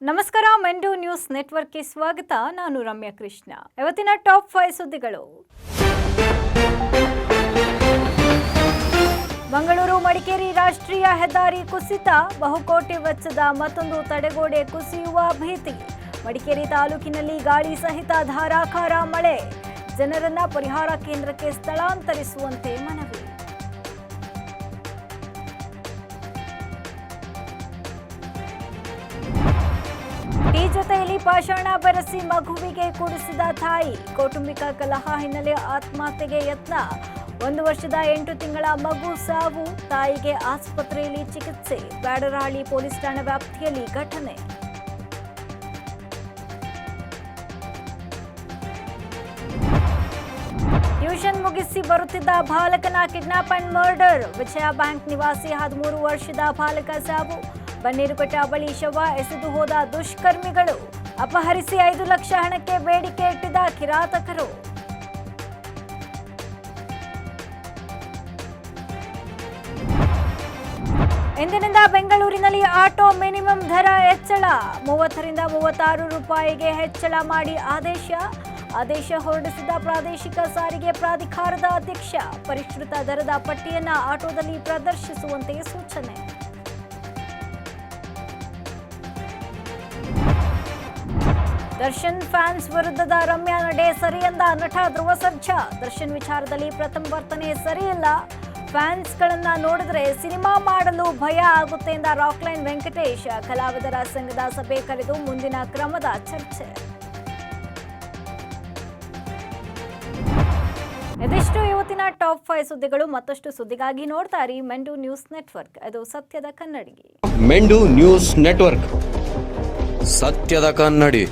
ನಮಸ್ಕಾರ, ಮೆಂಡು ನ್ಯೂಸ್ ನೆಟ್ವರ್ಕ್ಗೆ ಸ್ವಾಗತ. ನಾನು ರಮ್ಯಾ ಕೃಷ್ಣ. ಇವತ್ತಿನ ಟಾಪ್ 5 ಸುದ್ದಿಗಳು. ಮಂಗಳೂರು ಮಡಿಕೇರಿ ರಾಷ್ಟ್ರೀಯ ಹೆದ್ದಾರಿ ಕುಸಿತ, ಬಹುಕೋಟಿ ವೆಚ್ಚದ ಮತ್ತೊಂದು ತಡೆಗೋಡೆ ಕುಸಿಯುವ ಭೀತಿ. ಮಡಿಕೇರಿ ತಾಲೂಕಿನಲ್ಲಿ ಗಾಳಿ ಸಹಿತ ಧಾರಾಕಾರ ಮಳೆ, ಜನರನ್ನ ಪರಿಹಾರ ಕೇಂದ್ರಕ್ಕೆ ಸ್ಥಳಾಂತರಿಸುವಂತೆ ಮನವಿ. ಟೀ ಜೊತೆಯಲ್ಲಿ ಪಾಷಾಣ ಬೆರೆಸಿ ಮಗುವಿಗೆ ಕುಡಿಸಿದ ತಾಯಿ, ಕೌಟುಂಬಿಕ ಕಲಹ ಹಿನ್ನೆಲೆ ಆತ್ಮಹತ್ಯೆಗೆ ಯತ್ನ. 1 ವರ್ಷದ 8 ತಿಂಗಳ ಮಗು ಸಾವು, ತಾಯಿಗೆ ಆಸ್ಪತ್ರೆಯಲ್ಲಿ ಚಿಕಿತ್ಸೆ. ಬ್ಯಾಡರಹಳ್ಳಿ ಪೊಲೀಸ್ ಠಾಣಾ ವ್ಯಾಪ್ತಿಯಲ್ಲಿ ಘಟನೆ. ಟ್ಯೂಷನ್ ಮುಗಿಸಿ ಬರುತ್ತಿದ್ದ ಬಾಲಕನ kidnap and murder. Vijaya bank ನಿವಾಸಿ 13 ವರ್ಷದ ಬಾಲಕ ಸಾವು. ಬನ್ನೇರುಘಟ್ಟ ಬಳಿ ಶವ ಎಸೆದು ಹೋದ ದುಷ್ಕರ್ಮಿಗಳು. ಅಪಹರಿಸಿ 5 ಲಕ್ಷ ಹಣಕ್ಕೆ ಬೇಡಿಕೆ ಇಟ್ಟಿದ್ದ ಕಿರಾತಕರು. ಇಂದಿನಿಂದ ಬೆಂಗಳೂರಿನಲ್ಲಿ ಆಟೋ ಮಿನಿಮಮ್ ದರ ಹೆಚ್ಚಳ, 30 ರಿಂದ 36 ರೂಪಾಯಿಗೆ ಹೆಚ್ಚಳ ಮಾಡಿ ಆದೇಶ ಹೊರಡಿಸಿದ ಪ್ರಾದೇಶಿಕ ಸಾರಿಗೆ ಪ್ರಾಧಿಕಾರದ ಅಧ್ಯಕ್ಷ. ಪರಿಷ್ಕೃತ ದರದ ಪಟ್ಟಿಯನ್ನ ಆಟೋದಲ್ಲಿ ಪ್ರದರ್ಶಿಸುವಂತೆ ಸೂಚನೆ. ದರ್ಶನ್ ಫ್ಯಾನ್ಸ್ ವಿರುದ್ಧದ ರಮ್ಯಾ ನಡೆ ಸರಿಯೆಂದ ನಟ ಧ್ರುವ ಸರ್ಜಾ. ದರ್ಶನ್ ವಿಚಾರದಲ್ಲಿ ಪ್ರಥಮ ವರ್ತನೆ ಸರಿಯಿಲ್ಲ, ಫ್ಯಾನ್ಸ್ಗಳನ್ನ ನೋಡಿದ್ರೆ ಸಿನಿಮಾ ಮಾಡಲು ಭಯ ಆಗುತ್ತೆ ಎಂದ ರಾಕ್ಲೈನ್ ವೆಂಕಟೇಶ್. ಕಲಾವಿದರ ಸಂಘದ ಸಭೆ ಕರೆದು ಮುಂದಿನ ಕ್ರಮದ ಚರ್ಚೆ. ಇದಿಷ್ಟು ಇವತ್ತಿನ ಟಾಪ್ 5 ಸುದ್ದಿಗಳು. ಮತ್ತಷ್ಟು ಸುದ್ದಿಗಾಗಿ ನೋಡ್ತಾ ಇರಿ ಮೆಂಡು ನ್ಯೂಸ್ ನೆಟ್ವರ್ಕ್, ಅದು ಸತ್ಯದ ಕನ್ನಡಿ. ಮೆಂಡು ನ್ಯೂಸ್ ನೆಟ್ವರ್ಕ್, ಸತ್ಯದ ಕನ್ನಡಿ.